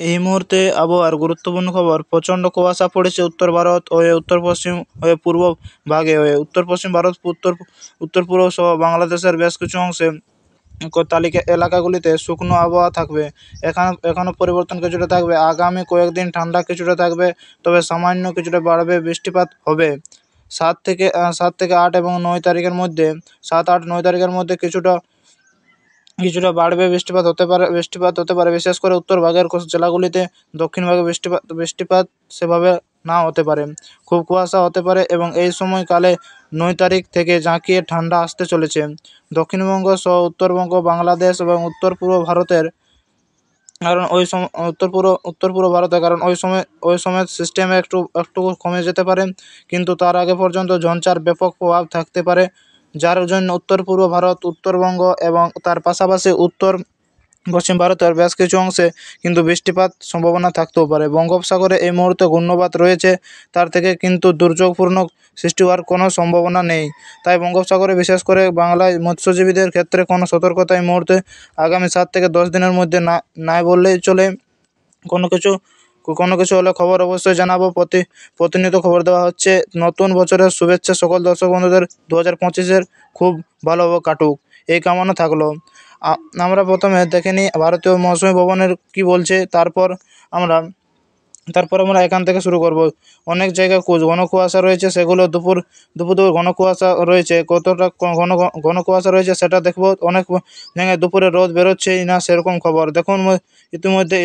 এই মুহূর্তে আবহাওয়ার গুরুত্বপূর্ণ খবর। প্রচণ্ড কুয়াশা পড়েছে উত্তর ভারত ও উত্তর পশ্চিম ও পূর্ব ভাগে উত্তর পশ্চিম ভারত, উত্তর উত্তর পূর্ব সহ বাংলাদেশের বেশ কিছু অংশে তালিকা এলাকাগুলিতে শুকনো আবহাওয়া থাকবে। এখনও পরিবর্তন কিছুটা থাকবে। আগামী কয়েকদিন ঠান্ডা কিছুটা থাকবে, তবে সামান্য কিছুটা বাড়বে। বৃষ্টিপাত হবে 7, 8, 9 তারিখের মধ্যে কিছুটা কিছুটা বাড়বে। বৃষ্টিপাত হতে পারে বিশেষ করে উত্তর ভাগের জেলাগুলিতে। দক্ষিণ ভাগে বৃষ্টিপাত বৃষ্টিপাত সেভাবে নাও হতে পারে। খুব কুয়াশা হতে পারে এবং এই সময়কালে 9 তারিখ থেকে জাঁকিয়ে ঠান্ডা আসতে চলেছে। দক্ষিণবঙ্গ সহ উত্তরবঙ্গ, বাংলাদেশ এবং উত্তর পূর্ব ভারতের কারণ উত্তর পূর্ব ভারতে কারণ ওই সময় সিস্টেমে একটু একটু কমে যেতে পারে, কিন্তু তার আগে পর্যন্ত ঝঞ্ঝার ব্যাপক প্রভাব থাকতে পারে, যার জন্য উত্তর পূর্ব ভারত, উত্তরবঙ্গ এবং তার পাশাপাশি উত্তর পশ্চিম ভারতের বেশ কিছু অংশে কিন্তু বৃষ্টিপাত সম্ভাবনা থাকতেও পারে। বঙ্গোপসাগরে এই মুহূর্তে ঘূর্ণবাত রয়েছে, তার থেকে কিন্তু দুর্যোগপূর্ণ সৃষ্টি হওয়ার কোনো সম্ভাবনা নেই। তাই বঙ্গোপসাগরে বিশেষ করে বাংলায় মৎস্যজীবীদের ক্ষেত্রে কোনো সতর্কতা এই মুহূর্তে আগামী 7 থেকে 10 দিনের মধ্যে নাই বললেই চলে। কোনো কিছু কোনো কিছু হলে খবর অবশ্যই জানাবো। প্রতিনিয়ত খবর দেওয়া হচ্ছে। নতুন বছরের শুভেচ্ছা সকল দর্শক বন্ধুদের। 2025-এর খুব ভালোভাবে কাটুক, এই কামনা থাকলো। আমরা প্রথমে দেখে নিই ভারতীয় মৌসুমী ভবনের কী বলছে, তারপর আমরা এখান থেকে শুরু করব। অনেক জায়গায় ঘন কুয়াশা রয়েছে, সেগুলো দুপুর দুপুর দুপুর ঘন কুয়াশা রয়েছে। কতটা ঘন কুয়াশা রয়েছে সেটা দেখব। অনেক জায়গায় দুপুরে রোদ বেরোচ্ছেই না সেরকম খবর দেখুন। ইতিমধ্যে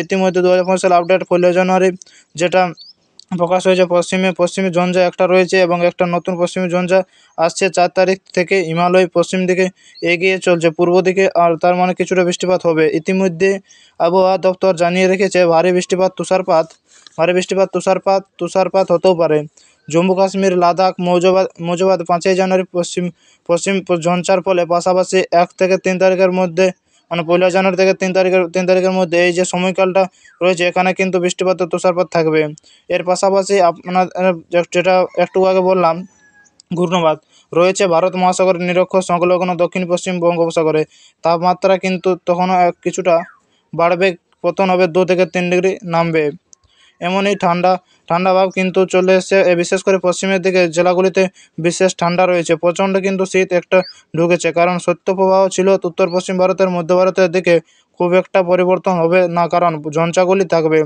2025 সাল আপডেট 1 জানুয়ারি যেটা প্রকাশ হয়েছে। পশ্চিমী ঝঞ্ঝা একটা রয়েছে এবং একটা নতুন পশ্চিমী ঝঞ্ঝা আসছে 4 তারিখ থেকে। হিমালয় পশ্চিম দিকে এগিয়ে চলছে পূর্ব দিকে, আর তার মানে কিছুটা বৃষ্টিপাত হবে। ইতিমধ্যে আবহাওয়া দপ্তর জানিয়ে রেখেছে তুষারপাত হতেও পারে। জম্মু কাশ্মীর, লাদাখ, মৌজাবাদ 5 জানুয়ারি পশ্চিম ঝঞ্ঝার ফলে পাশাপাশি 1 থেকে 3 তারিখের মধ্যে, মানে 1 জানুয়ারি থেকে 3 তারিখের মধ্যে এই যে সময়কালটা রয়েছে, এখানে কিন্তু বৃষ্টিপাত ও তুষারপাত থাকবে। এর পাশাপাশি আপনার যেটা একটু আগে বললাম, ঘূর্ণবাত রয়েছে ভারত মহাসাগরের নিরক্ষ সংলগ্ন দক্ষিণ পশ্চিম বঙ্গোপসাগরে। তাপমাত্রা কিন্তু তখনও কিছুটা বাড়বে, পতন হবে 2 থেকে 3 ডিগ্রি নামবে। এমনই ঠান্ডা ভাব কিন্তু চলে এসেছে। বিশেষ করে পশ্চিমের দিকে জেলাগুলিতে বিশেষ ঠান্ডা রয়েছে। প্রচণ্ড কিন্তু শীত একটা ঢুকেছে, কারণ শৈত্যপ্রবাহ ছিল উত্তর পশ্চিম ভারতের, মধ্য ভারতের দিকে খুব একটা পরিবর্তন হবে না, কারণ ঝঞ্ঝাগুলি থাকবে।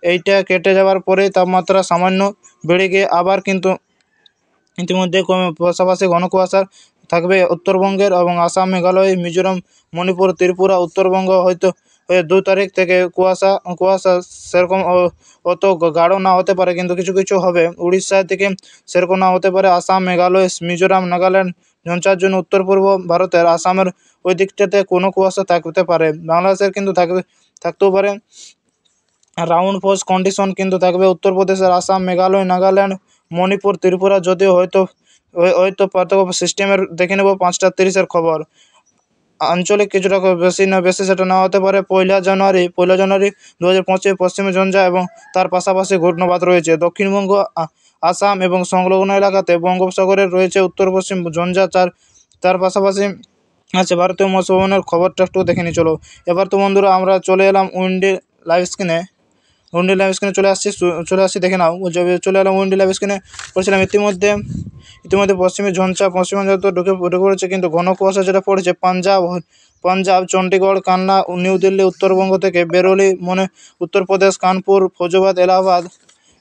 এইটা কেটে যাওয়ার পরেই তাপমাত্রা সামান্য বেড়ে গিয়ে আবার কিন্তু ইতিমধ্যে পাশাপাশি ঘন কুয়াশা থাকবে উত্তরবঙ্গের এবং আসাম, মেঘালয়, মিজোরাম, মণিপুর, ত্রিপুরা। উত্তরবঙ্গ হয়তো 2 তারিখ থেকে কুয়াশা সেরকম অত গাঢ় না হতে পারে, কিন্তু কিছু কিছু হবে। উড়িষ্যার দিকে সেরকম না হতে পারে। আসাম, মেঘালয়, মিজোরাম, নাগাল্যান্ড ঝঞ্ঝার জন্য উত্তর পূর্ব ভারতের আসামের ওই দিকটাতে কোনো কুয়াশা থাকতে পারে। বাংলাদেশের কিন্তু থাকতেও পারে। রাউন্ড ফোর্স কন্ডিশন কিন্তু থাকবে উত্তরপ্রদেশের আসাম, মেঘালয়, নাগাল্যান্ড, মণিপুর, ত্রিপুরা। যদিও হয়তো পার্থক্য সিস্টেমের দেখে নেব 5টা 30-এর খবর। আঞ্চলিক কিছুটা বেশি সেটা না হতে পারে। 1 জানুয়ারি 2025 পশ্চিমী ঝঞ্ঝা এবং তার পাশাপাশি ঘূর্ণবাত রয়েছে দক্ষিণবঙ্গ, আসাম এবং সংলগ্ন এলাকাতে। বঙ্গোপসাগরের রয়েছে উত্তর পশ্চিম ঝঞ্ঝা, তার পাশাপাশি আছে ভারতীয় মৌসুমী ভবনের খবরটা একটু দেখে নিই চলো। এবার তো বন্ধুরা আমরা চলে এলাম উইন্ডি লাইভ স্ক্রিনে চলে আসছি দেখে নাও। চলে এলাম উইন্ডি লাইভ স্ক্রিনে। বলছিলাম ইতিমধ্যে পশ্চিমী ঝঞ্ঝা তো ঢুকে পড়েছে, কিন্তু ঘন কুয়াশা যেটা পড়েছে পাঞ্জাব, চণ্ডীগড়, কান্না, নিউ দিল্লি, উত্তরবঙ্গ থেকে বেরোলি, উত্তরপ্রদেশ, কানপুর, ফৈজাবাদ,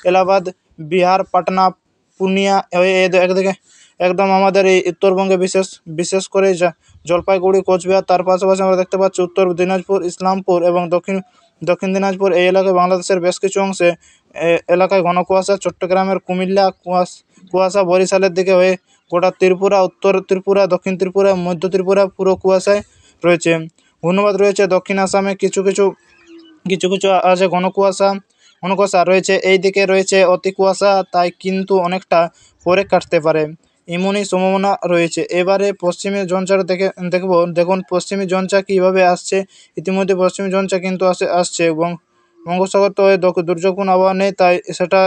এলাহাবাদ, বিহার, পাটনা, পূর্ণিয়া, একদিকে একদম আমাদের এই উত্তরবঙ্গে বিশেষ করে জলপাইগুড়ি, কোচবিহার। তার পাশাপাশি আমরা দেখতে পাচ্ছি উত্তর দিনাজপুর, ইসলামপুর এবং দক্ষিণ দিনাজপুর। এই এলাকায় বাংলাদেশের বেশ কিছু অংশে এলাকায় ঘন কুয়াশা। চট্টগ্রামের কুমিল্লা কুয়াশা। বরিশালের দিকে হয়ে গোটা ত্রিপুরা, উত্তর ত্রিপুরা, দক্ষিণ ত্রিপুরা, মধ্য ত্রিপুরা পুরো কুয়াশায় রয়েছে। ঘূর্ণবাত রয়েছে দক্ষিণ আসামে কিছু কিছু আছে ঘন কুয়াশা রয়েছে। এই দিকে রয়েছে অতি কুয়াশা, তাই কিন্তু অনেকটা পরে কাটতে পারে, এমনই সম্ভাবনা রয়েছে। এবারে পশ্চিমী ঝঞ্ঝাটা দেখুন পশ্চিমী ঝঞ্ঝা কীভাবে আসছে। ইতিমধ্যে পশ্চিমী ঝঞ্ঝা কিন্তু আসছে এবং বঙ্গোপসাগর তো দুর্যোগপূর্ণ আবহাওয়া নেই, তাই সেটা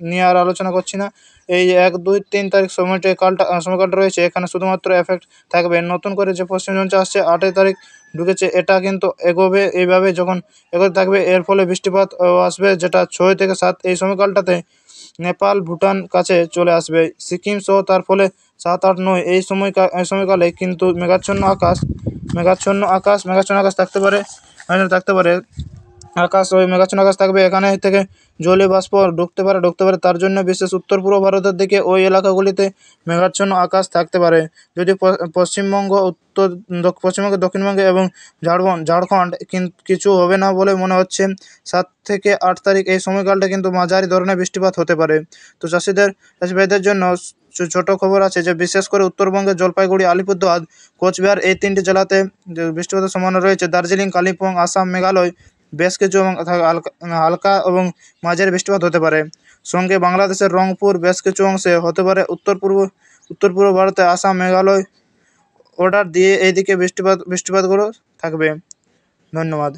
নিয়ে আর আলোচনা করছি না। এই 1, 2, 3 তারিখ সময়কালটা রয়েছে, এখানে শুধুমাত্র এফেক্ট থাকবে। নতুন করে যে পশ্চিমী ঝঞ্ঝা আসছে 8 তারিখ ঢুকেছে, এটা কিন্তু এগোবে এইভাবে যখন এগোতে থাকবে এর ফলে বৃষ্টিপাত আসবে, যেটা 6 থেকে 7 এই সময়কালটাতে নেপাল ভুটান কাছে চলে আসবে সিকিম সহ। তার ফলে 7, 8, 9 এই সময়কালে কিন্তু মেঘাচ্ছন্ন আকাশ থাকতে পারে। ওই মেঘাচ্ছন্ন আকাশ থাকবে, এখানে থেকে জলীয় বাষ্প ঢুকতে পারে। তার জন্য বিশেষ উত্তর পূর্ব ভারতের দিকে ওই এলাকাগুলিতে মেঘাচ্ছন্ন আকাশ থাকতে পারে। যদি পশ্চিমবঙ্গ, দক্ষিণবঙ্গে এবং ঝাড়খণ্ড কিছু হবে না বলে মনে হচ্ছে। 7 থেকে 8 তারিখ এই সময়কালটা কিন্তু মাঝারি ধরনের বৃষ্টিপাত হতে পারে। তো চাষি ভাইদের জন্য ছোট খবর আছে যে বিশেষ করে উত্তরবঙ্গের জলপাইগুড়ি, আলিপুরদুয়ার, কোচবিহার এই 3টি জেলাতে যে বৃষ্টিপাতের সম্ভাবনা রয়েছে। দার্জিলিং, কালিম্পং, আসাম, মেঘালয় বেশ কিছু এবং হালকা এবং মাঝারি বৃষ্টিপাত হতে পারে। সঙ্গে বাংলাদেশের রংপুর বেশ কিছু অংশে হতে পারে। উত্তর পূর্ব ভারতে আসাম, মেঘালয় অর্ডার দিয়ে এইদিকে বৃষ্টিপাতগুলো থাকবে। ধন্যবাদ।